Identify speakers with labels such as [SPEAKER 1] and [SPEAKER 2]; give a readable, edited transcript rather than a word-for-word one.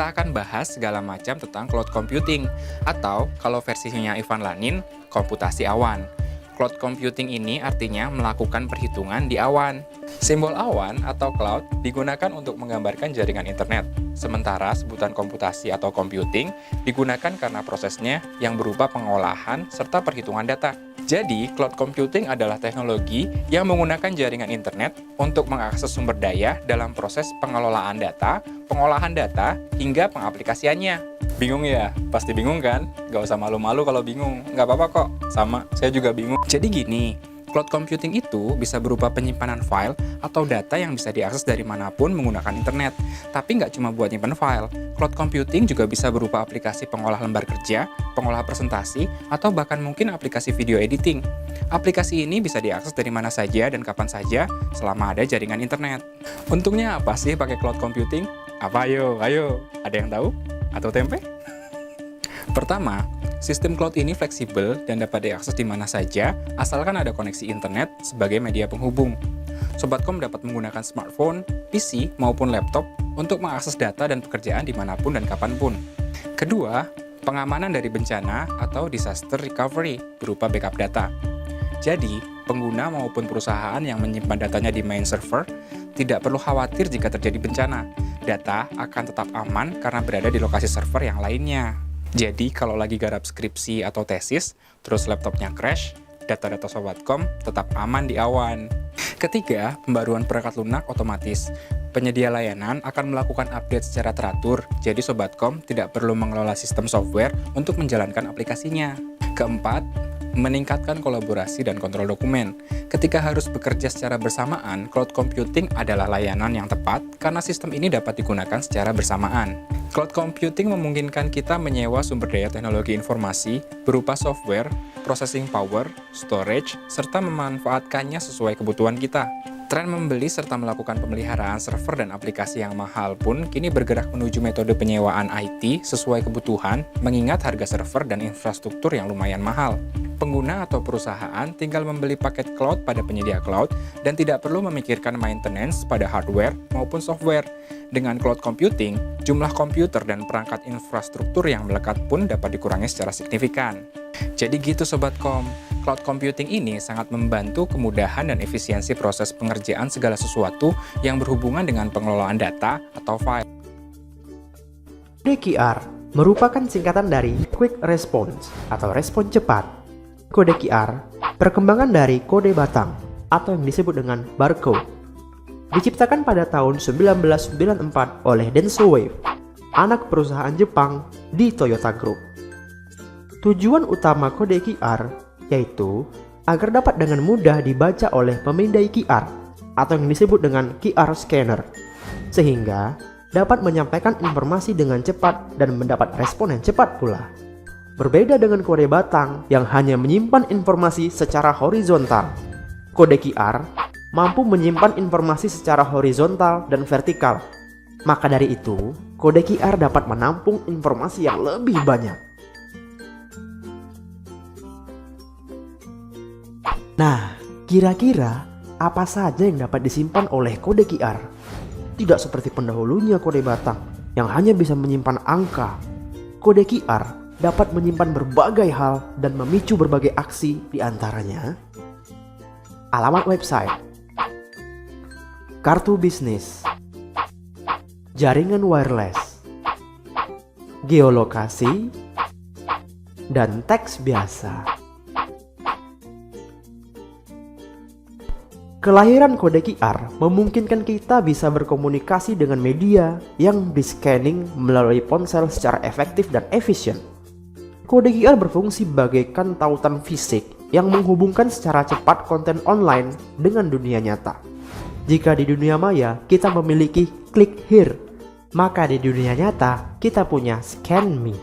[SPEAKER 1] kita akan bahas segala macam tentang cloud computing, atau kalau versinya Ivan Lanin, komputasi awan. Cloud computing ini artinya melakukan perhitungan di awan. Simbol awan atau cloud digunakan untuk menggambarkan jaringan internet, sementara sebutan komputasi atau computing digunakan karena prosesnya yang berupa pengolahan serta perhitungan data. Jadi, cloud computing adalah teknologi yang menggunakan jaringan internet untuk mengakses sumber daya dalam proses pengelolaan data, pengolahan data, hingga pengaplikasiannya. Bingung ya? Pasti bingung kan? Gak usah malu-malu kalau bingung. Gak apa-apa kok. Sama, saya juga bingung. Jadi gini, cloud computing itu bisa berupa penyimpanan file atau data yang bisa diakses dari manapun menggunakan internet. Tapi nggak cuma buat nyimpan file, cloud computing juga bisa berupa aplikasi pengolah lembar kerja, pengolah presentasi, atau bahkan mungkin aplikasi video editing. Aplikasi ini bisa diakses dari mana saja dan kapan saja selama ada jaringan internet. Untungnya apa sih pakai cloud computing? Apa ayo? Ada yang tahu? Atau tempe? Pertama, sistem cloud ini fleksibel dan dapat diakses di mana saja, asalkan ada koneksi internet sebagai media penghubung. Sobatkom dapat menggunakan smartphone, PC, maupun laptop untuk mengakses data dan pekerjaan dimanapun dan kapanpun. Kedua, pengamanan dari bencana atau disaster recovery berupa backup data. Jadi, pengguna maupun perusahaan yang menyimpan datanya di main server tidak perlu khawatir jika terjadi bencana. Data akan tetap aman karena berada di lokasi server yang lainnya. Jadi, kalau lagi garap skripsi atau tesis, terus laptopnya crash, data-data Sobatkom tetap aman di awan. Ketiga, pembaruan perangkat lunak otomatis. Penyedia layanan akan melakukan update secara teratur, jadi Sobatkom tidak perlu mengelola sistem software untuk menjalankan aplikasinya. Keempat, meningkatkan kolaborasi dan kontrol dokumen. Ketika harus bekerja secara bersamaan, cloud computing adalah layanan yang tepat karena sistem ini dapat digunakan secara bersamaan. Cloud computing memungkinkan kita menyewa sumber daya teknologi informasi berupa software, processing power, storage, serta memanfaatkannya sesuai kebutuhan kita. Tren membeli serta melakukan pemeliharaan server dan aplikasi yang mahal pun kini bergerak menuju metode penyewaan IT sesuai kebutuhan, mengingat harga server dan infrastruktur yang lumayan mahal. Pengguna atau perusahaan tinggal membeli paket cloud pada penyedia cloud dan tidak perlu memikirkan maintenance pada hardware maupun software. Dengan cloud computing, jumlah komputer dan perangkat infrastruktur yang melekat pun dapat dikurangi secara signifikan. Jadi gitu Sobatkom, cloud computing ini sangat membantu kemudahan dan efisiensi proses pengerjaan segala sesuatu yang berhubungan dengan pengelolaan data atau file.
[SPEAKER 2] Kode QR merupakan singkatan dari Quick Response atau respon cepat. Kode QR perkembangan dari kode batang atau yang disebut dengan barcode. Diciptakan pada tahun 1994 oleh Denso Wave, anak perusahaan Jepang di Toyota Group. Tujuan utama kode QR yaitu agar dapat dengan mudah dibaca oleh pemindai QR atau yang disebut dengan QR scanner, sehingga dapat menyampaikan informasi dengan cepat dan mendapat respon yang cepat pula. Berbeda dengan kode batang yang hanya menyimpan informasi secara horizontal, kode QR mampu menyimpan informasi secara horizontal dan vertikal. Maka dari itu, kode QR dapat menampung informasi yang lebih banyak. Nah, kira-kira apa saja yang dapat disimpan oleh kode QR? Tidak seperti pendahulunya kode batang yang hanya bisa menyimpan angka. Kode QR dapat menyimpan berbagai hal dan memicu berbagai aksi, di antaranya alamat website, kartu bisnis, jaringan wireless, geolokasi, dan teks biasa. Kelahiran kode QR memungkinkan kita bisa berkomunikasi dengan media yang di-scanning melalui ponsel secara efektif dan efisien. Kode QR berfungsi bagaikan tautan fisik yang menghubungkan secara cepat konten online dengan dunia nyata. Jika di dunia maya kita memiliki click here, maka di dunia nyata kita punya scan me.